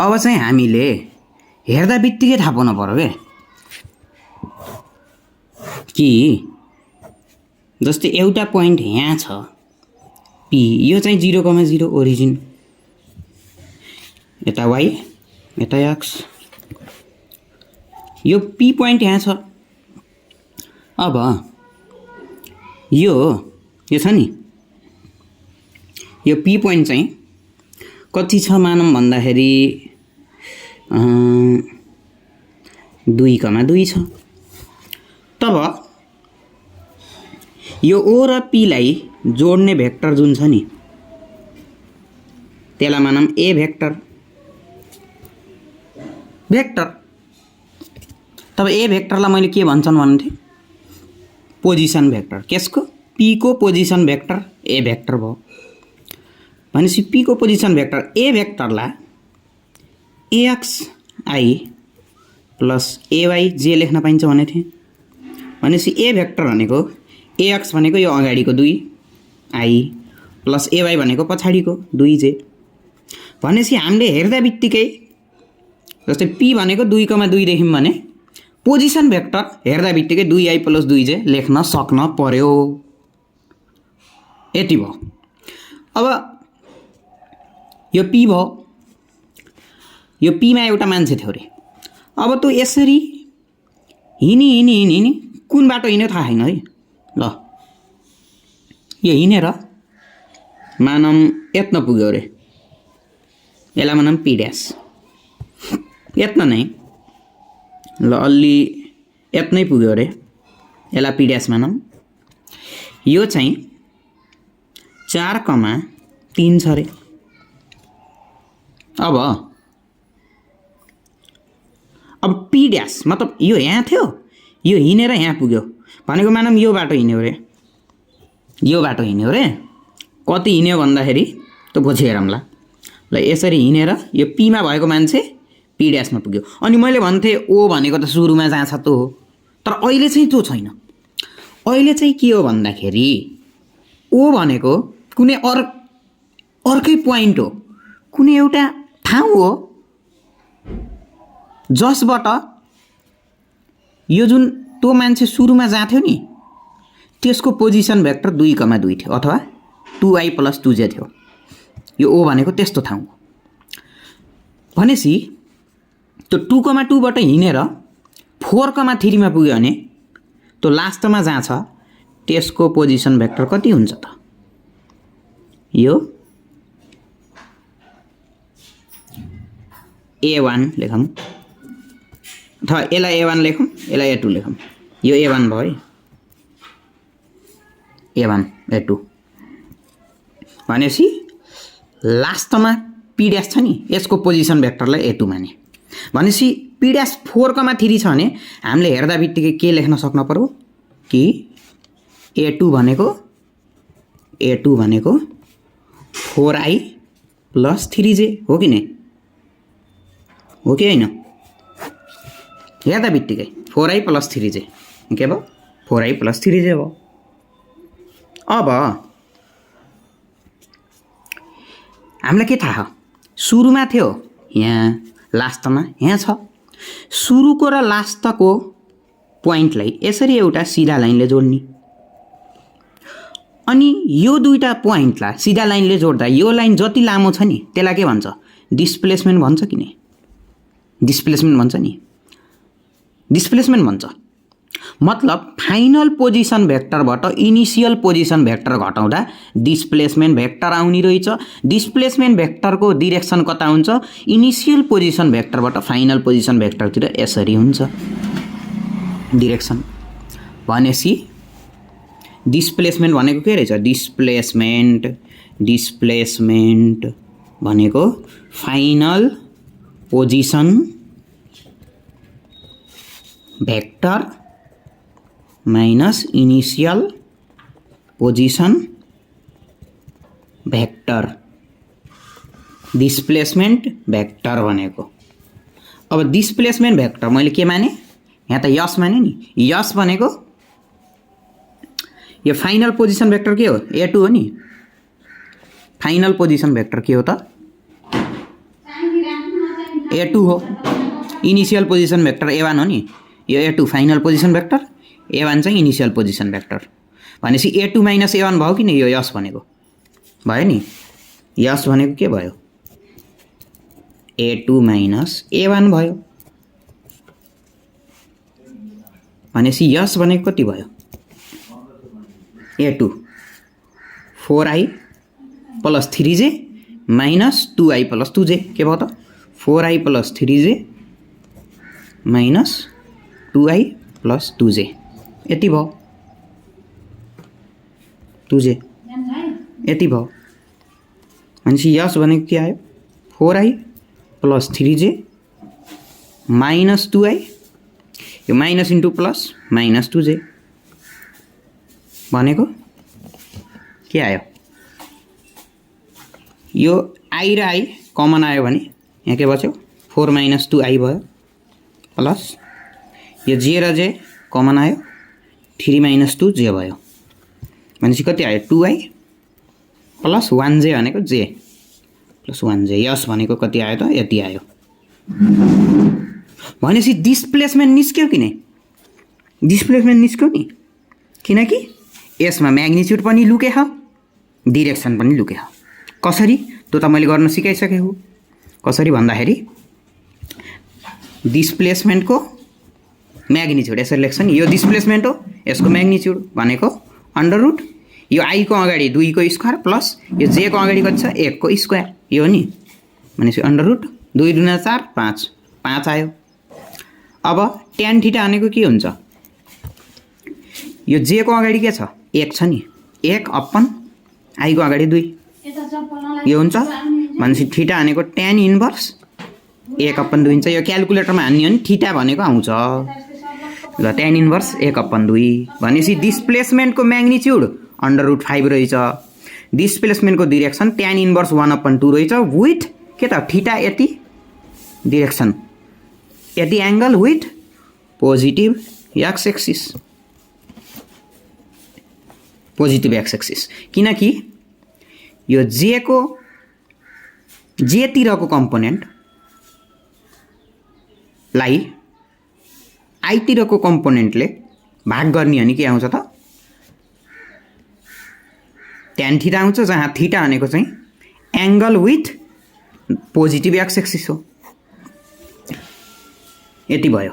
अब चाहिँ हामीले हेर्दा बित्तिकै थाहा पाउनु पर्यो के कि जस्तै एउटा पोइन्ट यहाँ छ पी, यो चाहिँ 0,0 ओरिजिन, यता वाई यता एक्स, यो पी पोइन्ट यहाँ छ। अब यो छ नि, यो पी पोइन्ट चाहिँ कति छ मानौँ भन्दाखेरि 2,2 छ। तब यो ओ र पीलाई जोड्ने भेक्टर जुन छ नि त्यसलाई मानौँ ए भेक्टर। तब ए भेक्टरलाई मैले के भन्छन् भन्थे, पोजिसन भेक्टर। केसको? पी को पोजिसन भेक्टर ए भेक्टर भयो। भनेपछि पी को पोजिसन भेक्टर ए भेक्टरलाई AXI प्लस AY जे लेख्न पाइन्छ भनेको थिएँ। भनेपछि ए भेक्टर भनेको AX भनेको यो अगाडिको 2I प्लस AY भनेको पछाडिको 2J। भनेपछि हामीले हेर्दा बित्तिकै जस्तै पी भनेको 2,2 देख्यौँ भने पोजिसन भेक्टर हेर्दा बित्तिकै 2I प्लस 2J लेख्न सक्न पर्यो। यति भयो। अब यो पी भयो, यो पीमा एउटा मान्छे थियो अरे। अब तँ यसरी हिँडी कुन बाटो हिँड्यो थाहा छैन है। ल यो हिँडेर मानौँ यत्न पुग्यो अरे, यसलाई मानौँ पी ड्यास। यत्न नै ल अलि यत्नै पुग्यो अरे, यसलाई पी ड्यास मानौँ। यो चाहिँ 4,3 छ अरे। अब पी ड्यास मतलब यो यहाँ थियो, यो हिँडेर यहाँ पुग्यो भनेको मानौँ यो बाटो हिँड्यो अरे, यो बाटो हिँड्यो अरे। कति हिँड्यो भन्दाखेरि त पछि हेरौँला। ल यसरी हिँडेर यो पीमा भएको मान्छे पी ड्यासमा पुग्यो। अनि मैले भन्थेँ ओ भनेको त सुरुमा जहाँ छ त्यो हो, तर अहिले चाहिँ त्यो छैन। अहिले चाहिँ के हो भन्दाखेरि ओ भनेको कुनै अर्कै पोइन्ट हो, कुनै एउटा ठाउँ हो जसबाट यो जुन त्यो मान्छे सुरुमा जहाँ थियो नि त्यसको पोजिसन भेक्टर 2,2 थियो अथवा 2I प्लस 2J थियो। यो ओ भनेको त्यस्तो ठाउँ हो। भनेपछि त्यो 2,2बाट हिँडेर 4,3मा पुग्यो भने त्यो लास्टमा जहाँ छ त्यसको पोजिसन भेक्टर कति हुन्छ त? यो A1 लेखौँ अथवा यसलाई A1 लेखौँ, यसलाई A2 लेखौँ। यो A1 भयो है, A1 A2। भनेपछि लास्टमा पी ड्यास छ नि यसको पोजिसन भेक्टरलाई A2 माने। भनेपछि पी ड्यास 4,3 छ भने हामीले हेर्दा बित्तिकै के लेख्न सक्नु पर्यो कि A2 भनेको 4I प्लस 3J हो कि नै? हो कि होइन? हेर्दा बित्तिकै 4I प्लस 3J के भयो? 4I प्लस 3J भयो। अब हामीलाई के थाहा? सुरुमा थियो यहाँ, लास्टमा यहाँ छ। सुरुको र लास्टको पोइन्टलाई यसरी एउटा सिधा लाइनले जोड्ने। अनि यो दुईटा पोइन्टलाई सिधा लाइनले जोड्दा यो लाइन जति लामो छ नि त्यसलाई के भन्छ? डिस्प्लेसमेन्ट भन्छ कि नै? डिस्प्लेसमेन्ट भन्छ नि, डिस्प्लेसमेन्ट भन्छ। मतलब फाइनल पोजिसन भेक्टरबाट इनिसियल पोजिसन भेक्टर घटाउँदा डिस्प्लेसमेन्ट भेक्टर आउने रहेछ। डिस्प्लेसमेन्ट भेक्टरको डिरेक्सन कता हुन्छ? इनिसियल पोजिसन भेक्टरबाट फाइनल पोजिसन भेक्टरतिर यसरी हुन्छ डिरेक्सन। भनेपछि डिस्प्लेसमेन्ट भनेको के रहेछ? डिस्प्लेसमेन्ट भनेको final position vector minus initial position vector, displacement vector भनेको। अब डिस्प्लेसमेन्ट भेक्टर मैले के माने? यहाँ त यस माने नि। यस भनेको यो फाइनल पोजिसन भेक्टर के हो? A2 हो नि। फाइनल पोजिसन भेक्टर के हो त? A2 हो इनिसियल पोजिसन भेक्टर A1 हो नि यो A2 final position vector A1 चाहिँ इनिसियल पोजिसन भेक्टर भनेपछि A2 माइनस A1 भयो कि नि यो यस भनेको भयो नि यस भनेको के भयो A2 माइनस A1 भयो भनेपछि यस भनेको कति भयो A2 4i plus 3j minus 2i plus 2j के भयो त 4i plus 3j minus 2i plus 2j यति भयो 2j यति भयो भनेपछि यस भनेको के आयो 4i plus 3j minus 2i यो minus into plus minus 2j भनेको के आयो यो i र i कमन आयो भने यहाँ के बच्यो 4 माइनस 2i भयो प्लस यो j र j कमन आयो 3 माइनस 2j भयो भनेपछि कति आयो 2i प्लस 1j भनेको j प्लस 1j यस भनेको कति आयो त यति आयो भनेपछि डिस्प्लेसमेन्ट निस्क्यो कि नै डिस्प्लेसमेन्ट निस्क्यो नि किनकि यसमा म्याग्निट्युड पनि लुके छ डिरेक्सन पनि लुके छ कसरी त्यो त मैले गर्न सिकाइसकेको कसरी भन्दाखेरि डिस्प्लेसमेन्टको म्याग्निट्युड यसरी लेख्छ नि यो डिस्प्लेसमेन्ट हो यसको म्याग्निट्युड भनेको अन्डर रुट यो आई को अगाडि 2 को स्क्वायर प्लस यो जे को अगाडि कति छ 1 को स्क्वायर यो हो नि भनेपछि अन्डर रुट 2 दुना 4 5 5 आयो अब tan थीटा भनेको के हुन्छ यो जे को अगाडि के छ 1 छ नि 1 अपन आई को अगाडि 2 यो हुन्छ भनेपछि थीटा भनेको tan इन्भर्स 1 अपन 2 हुन्छ यो क्याल्कुलेटरमा हान्ने हो नि थीटा भनेको आउँछ ल tan इन्भर्स 1 अपन 2 भनेपछि डिस्प्लेसमेन्टको म्याग्निट्युड अन्डर रुट 5 रहेछ डिस्प्लेसमेन्टको डिरेक्सन tan इन्भर्स 1 अपन 2 रहेछ विथ के त थीटा यति डिरेक्सन यति angle with positive x axis positive x axis किनकि यो जे को जे तिरको कम्पोनेन्ट लाई आई तिरको कम्पोनेन्टले भाग गर्ने अनि के आउँछ त tan थीटा आउँछ जहाँ थीटा भनेको चाहिँ angle with positive x axis हो यति भयो